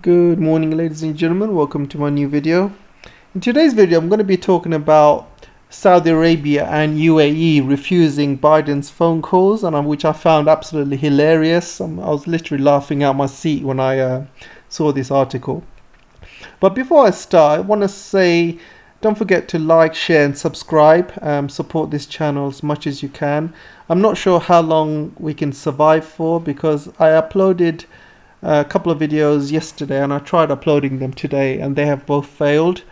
Good morning, ladies and gentlemen. Welcome to my new video. In today's video, I'm going to be talking about Saudi Arabia and UAE refusing Biden's phone calls, and which I found absolutely hilarious. I was literally laughing out my seat when I saw this article. But before I start, I want to say don't forget to like, share and subscribe. Support this channel as much as you can. I'm not sure how long we can survive for because I uploaded a couple of videos yesterday and I tried uploading them today and they have both failed.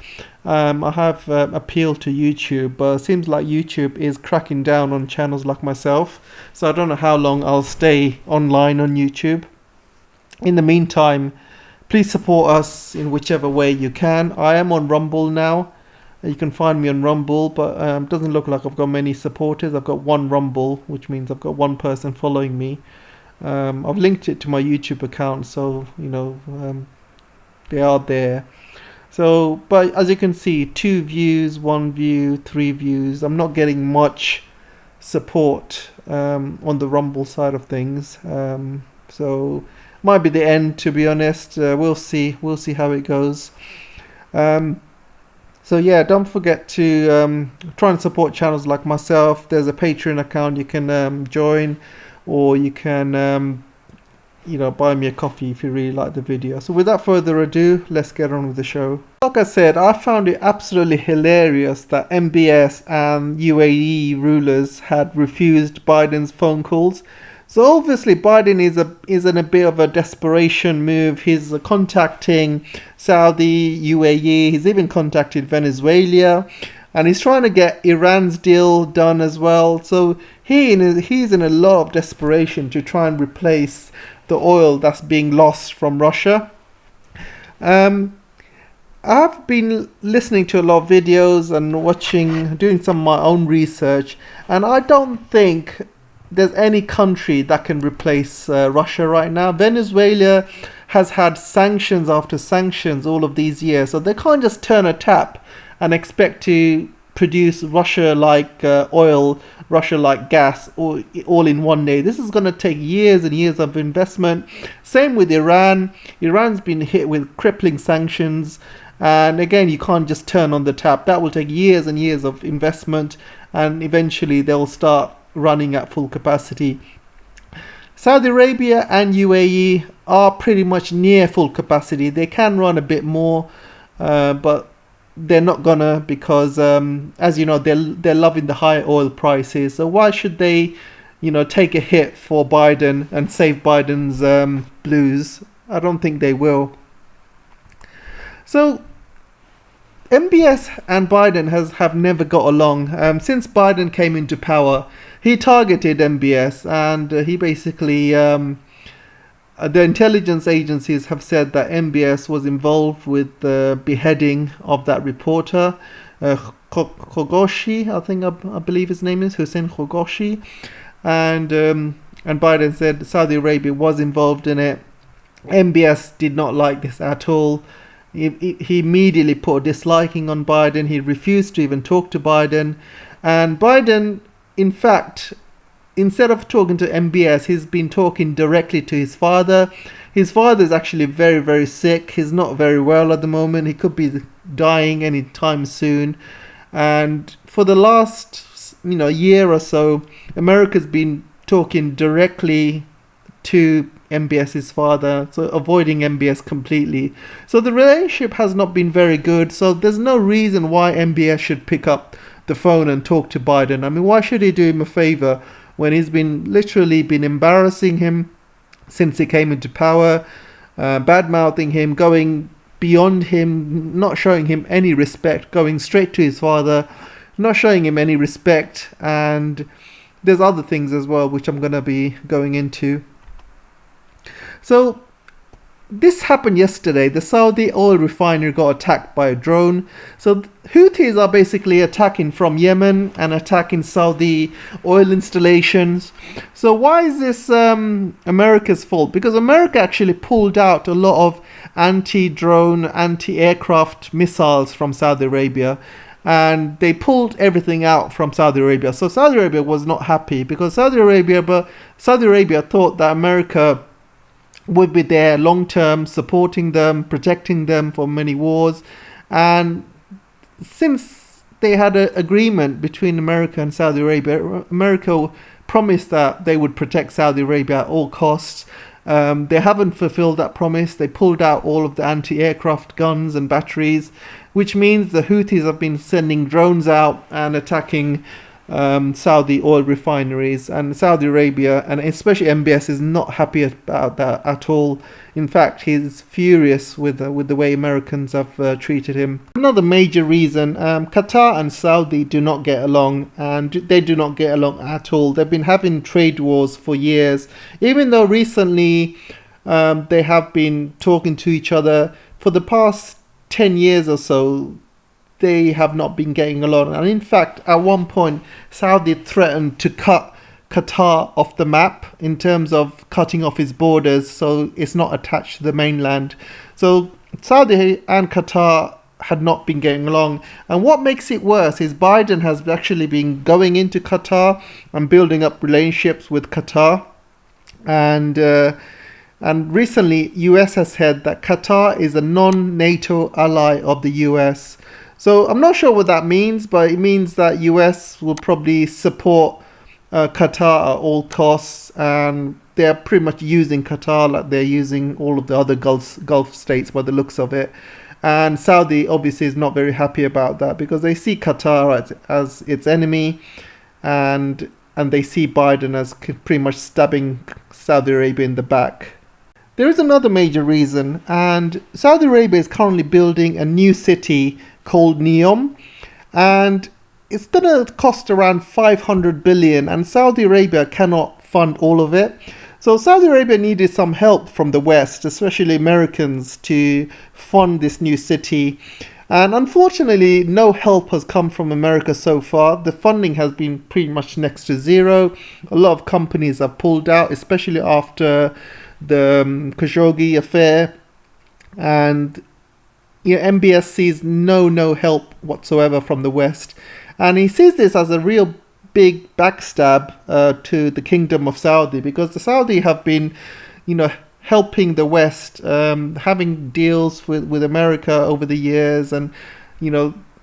I have appealed to YouTube, but it seems like YouTube is cracking down on channels like myself, so I don't know how long I'll stay online on YouTube. In the meantime, please support us in whichever way you can. I am on Rumble now. You can find me on Rumble, but it doesn't look like I've got many supporters. I've got one Rumble, which means I've got one person following me. I've linked it to my YouTube account, so they are there. So, but as you can see, 2 views, 1 view, 3 views. I'm not getting much support on the Rumble side of things. So might be the end, to be honest. We'll see how it goes. So yeah, don't forget to try and support channels like myself. There's a Patreon account you can join, or you can buy me a coffee if you really like the video. So without further ado, let's get on with the show. Like I said, I found it absolutely hilarious that MBS and UAE rulers had refused Biden's phone calls. So obviously Biden is in a bit of a desperation move. He's contacting Saudi, UAE, he's even contacted Venezuela, and he's trying to get Iran's deal done as well. So he's in a lot of desperation to try and replace the oil that's being lost from Russia. I've been listening to a lot of videos and doing some of my own research, and I don't think there's any country that can replace Russia right now. Venezuela has had sanctions after sanctions all of these years, so they can't just turn a tap and expect to produce Russia-like oil, Russia-like gas all in one day. This is going to take years and years of investment. Same with Iran. Iran's been hit with crippling sanctions, and again, you can't just turn on the tap. That will take years and years of investment, and eventually they'll start running at full capacity. Saudi Arabia and UAE are pretty much near full capacity. They can run a bit more, but they're not gonna, because as you know, they're loving the high oil prices. So why should they take a hit for Biden and save Biden's blues? I don't think they will. So MBS and Biden have never got along. Since Biden came into power, he targeted MBS, and he basically the intelligence agencies have said that MBS was involved with the beheading of that reporter, Khogoshi, I believe his name is Hussein Khogoshi, and Biden said Saudi Arabia was involved in it. MBS did not like this at all. He immediately put a disliking on Biden. He refused to even talk to Biden, and Biden, in fact, instead of talking to MBS, he's been talking directly to his father. His father is actually very, very sick. He's not very well at the moment. He could be dying anytime soon. And for the last year or so, America's been talking directly to MBS's father, so avoiding MBS completely. So the relationship has not been very good. So there's no reason why MBS should pick up the phone and talk to Biden. I mean, why should he do him a favor when he's literally been embarrassing him since he came into power, bad-mouthing him, going beyond him, not showing him any respect, going straight to his father, not showing him any respect, and there's other things as well which I'm going to be going into. So this happened yesterday. The Saudi oil refinery got attacked by a drone. So Houthis are basically attacking from Yemen and attacking Saudi oil installations. So why is this America's fault? Because America actually pulled out a lot of anti-drone, anti-aircraft missiles from Saudi Arabia, and they pulled everything out from Saudi Arabia. So Saudi Arabia was not happy because Saudi Arabia thought that America would be there long term, supporting them, protecting them from many wars. And since they had an agreement between America and Saudi Arabia, America promised that they would protect Saudi Arabia at all costs. They haven't fulfilled that promise. They pulled out all of the anti-aircraft guns and batteries, which means the Houthis have been sending drones out and attacking Saudi oil refineries, and Saudi Arabia, and especially MBS, is not happy about that at all. In fact, he's furious with the way Americans have treated him. Another major reason, Qatar and Saudi do not get along, and they do not get along at all. They've been having trade wars for years, even though recently they have been talking to each other. For the past 10 years or so, they have not been getting along. And in fact, at one point, Saudi threatened to cut Qatar off the map in terms of cutting off its borders so it's not attached to the mainland. So Saudi and Qatar had not been getting along. And what makes it worse is Biden has actually been going into Qatar and building up relationships with Qatar. And recently, US has said that Qatar is a non-NATO ally of the US. So I'm not sure what that means, but it means that US will probably support Qatar at all costs, and they're pretty much using Qatar like they're using all of the other Gulf states by the looks of it. And Saudi obviously is not very happy about that because they see Qatar as its enemy, and they see Biden as pretty much stabbing Saudi Arabia in the back. There is another major reason, and Saudi Arabia is currently building a new city called Neom, and it's going to cost around 500 billion, and Saudi Arabia cannot fund all of it. So Saudi Arabia needed some help from the West, especially Americans, to fund this new city. And unfortunately, no help has come from America so far. The funding has been pretty much next to zero. A lot of companies have pulled out, especially after the Khashoggi affair. And MBS sees no help whatsoever from the West. And he sees this as a real big backstab to the Kingdom of Saudi, because the Saudi have been, helping the West, having deals with America over the years, and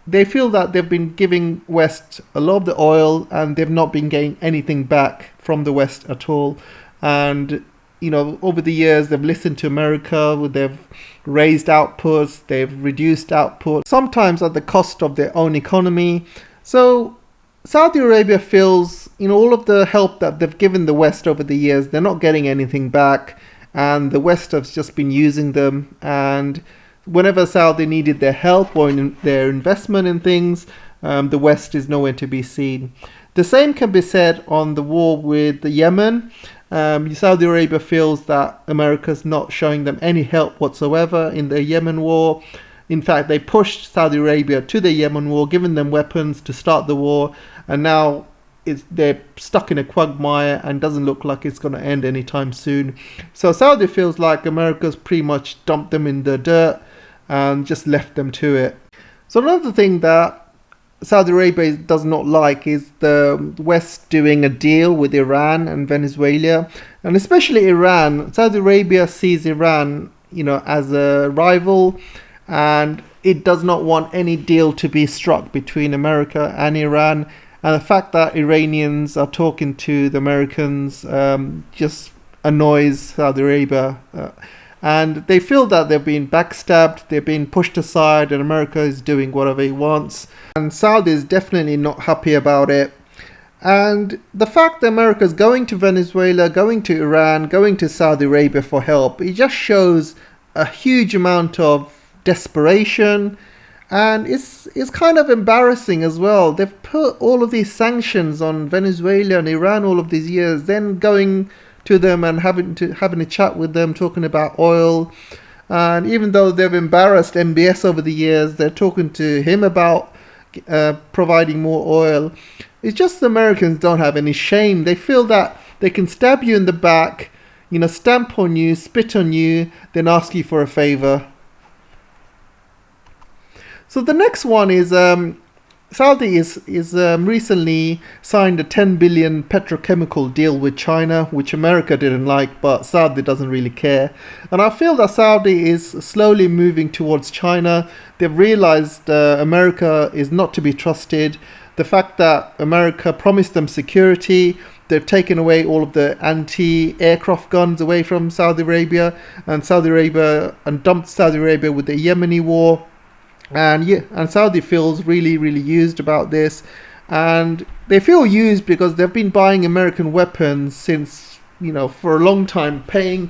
they feel that they've been giving West a lot of the oil and they've not been getting anything back from the West at all. And over the years they've listened to America, they've raised outputs, they've reduced output, sometimes at the cost of their own economy. So Saudi Arabia feels, all of the help that they've given the West over the years, they're not getting anything back, and the West has just been using them. And whenever Saudi needed their help or their investment in things, the West is nowhere to be seen. The same can be said on the war with Yemen. Saudi Arabia feels that America's not showing them any help whatsoever in the Yemen war. In fact, they pushed Saudi Arabia to the Yemen war, giving them weapons to start the war, and now they're stuck in a quagmire and doesn't look like it's going to end anytime soon. So Saudi feels like America's pretty much dumped them in the dirt and just left them to it. So another thing that Saudi Arabia does not like is the West doing a deal with Iran and Venezuela, and especially Iran. Saudi Arabia sees Iran, as a rival, and it does not want any deal to be struck between America and Iran. And the fact that Iranians are talking to the Americans just annoys Saudi Arabia. And they feel that they've been backstabbed, they've been pushed aside, and America is doing whatever it wants. And Saudi is definitely not happy about it. And the fact that America is going to Venezuela, going to Iran, going to Saudi Arabia for help, it just shows a huge amount of desperation. And it's kind of embarrassing as well. They've put all of these sanctions on Venezuela and Iran all of these years, then going to them and having a chat with them, talking about oil. And even though they've embarrassed MBS over the years, they're talking to him about providing more oil. It's just the Americans don't have any shame. They feel that they can stab you in the back, stamp on you, spit on you, then ask you for a favor. So the next one is Saudi is recently signed a 10 billion petrochemical deal with China, which America didn't like, but Saudi doesn't really care. And I feel that Saudi is slowly moving towards China. They've realized America is not to be trusted. The fact that America promised them security, they've taken away all of the anti-aircraft guns away from Saudi Arabia, and dumped Saudi Arabia with the Yemeni war. And yeah, and Saudi feels really, really used about this, and they feel used because they've been buying American weapons since, for a long time, paying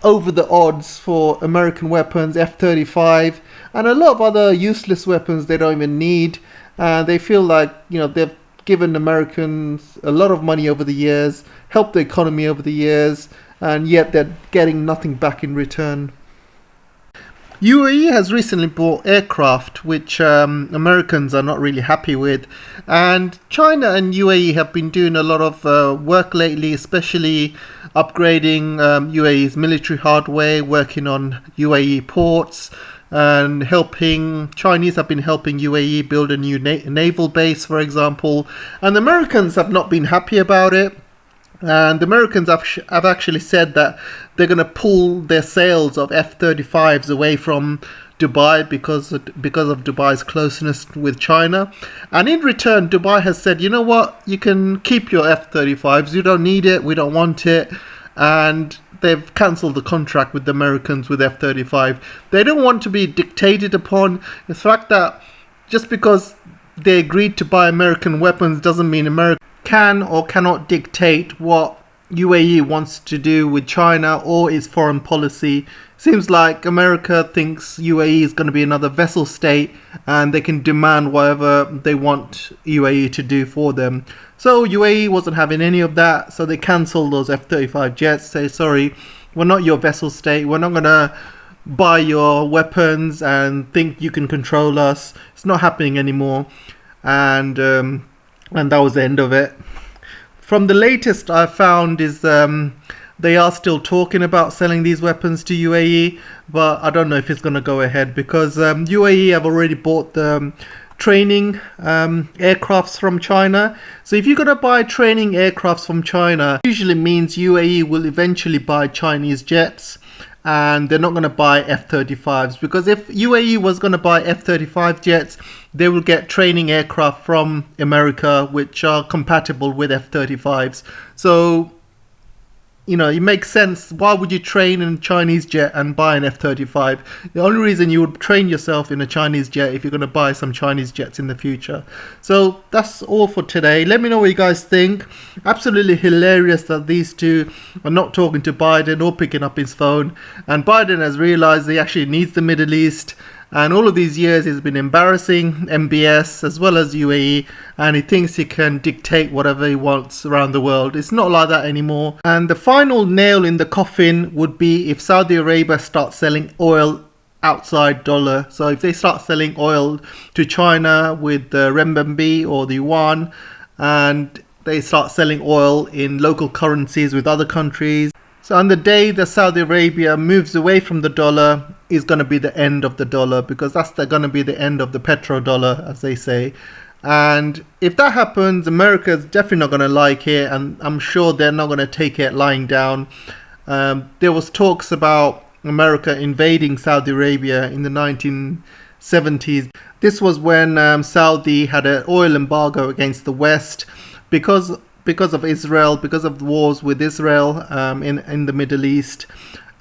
over the odds for American weapons, F-35, and a lot of other useless weapons they don't even need. They feel like, they've given Americans a lot of money over the years, helped the economy over the years, and yet they're getting nothing back in return. UAE has recently bought aircraft which Americans are not really happy with, and China and UAE have been doing a lot of work lately, especially upgrading UAE's military hardware, working on UAE ports, and Chinese have been helping UAE build a new naval base, for example, and the Americans have not been happy about it. And the Americans have actually said that they're going to pull their sales of F-35s away from Dubai because of Dubai's closeness with China. And in return, Dubai has said, you know what, you can keep your F-35s, you don't need it, we don't want it. And they've cancelled the contract with the Americans with F-35. They don't want to be dictated upon. The fact that just because they agreed to buy American weapons doesn't mean America can or cannot dictate what UAE wants to do with China or its foreign policy. Seems like America thinks UAE is going to be another vassal state, and they can demand whatever they want UAE to do for them. So UAE wasn't having any of that, so they cancelled those F-35 jets. Say, sorry, we're not your vassal state, we're not going to buy your weapons and think you can control us. It's not happening anymore. And that was the end of it. From the latest I found is they are still talking about selling these weapons to UAE, but I don't know if it's going to go ahead because UAE have already bought the training aircrafts from China. So if you're going to buy training aircrafts from China, it usually means UAE will eventually buy Chinese jets, and they're not going to buy F-35s, because if UAE was going to buy F-35 jets, they will get training aircraft from America which are compatible with F-35s. So, it makes sense. Why would you train in a Chinese jet and buy an F-35? The only reason you would train yourself in a Chinese jet if you're going to buy some Chinese jets in the future. So that's all for today. Let me know what you guys think. Absolutely hilarious that these two are not talking to Biden or picking up his phone. And Biden has realized he actually needs the Middle East. And all of these years he's been embarrassing MBS as well as UAE, and he thinks he can dictate whatever he wants around the world. It's not like that anymore. And the final nail in the coffin would be if Saudi Arabia starts selling oil outside dollar. So if they start selling oil to China with the renminbi or the yuan, and they start selling oil in local currencies with other countries. So on the day that Saudi Arabia moves away from the dollar is going to be the end of the dollar, because that's going to be the end of the petrodollar, as they say. And if that happens, America is definitely not going to like it, and I'm sure they're not going to take it lying down. There was talks about America invading Saudi Arabia in the 1970s. This was when Saudi had an oil embargo against the West because of Israel, because of the wars with Israel in the Middle East.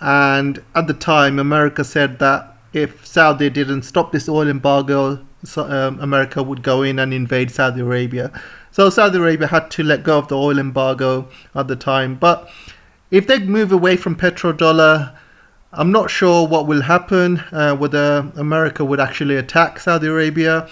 And at the time, America said that if Saudi didn't stop this oil embargo, America would go in and invade Saudi Arabia. So Saudi Arabia had to let go of the oil embargo at the time. But if they move away from petrodollar, I'm not sure what will happen, whether America would actually attack Saudi Arabia.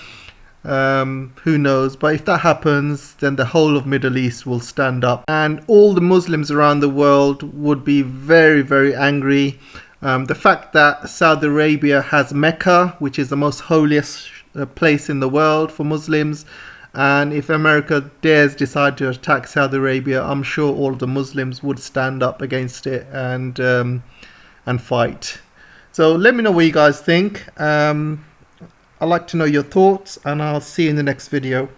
Who knows? But if that happens, then the whole of Middle East will stand up, and all the Muslims around the world would be very, very angry. The fact that Saudi Arabia has Mecca, which is the most holiest place in the world for Muslims, and if America dares decide to attack Saudi Arabia, I'm sure all of the Muslims would stand up against it and fight. So let me know what you guys think. I'd like to know your thoughts, and I'll see you in the next video.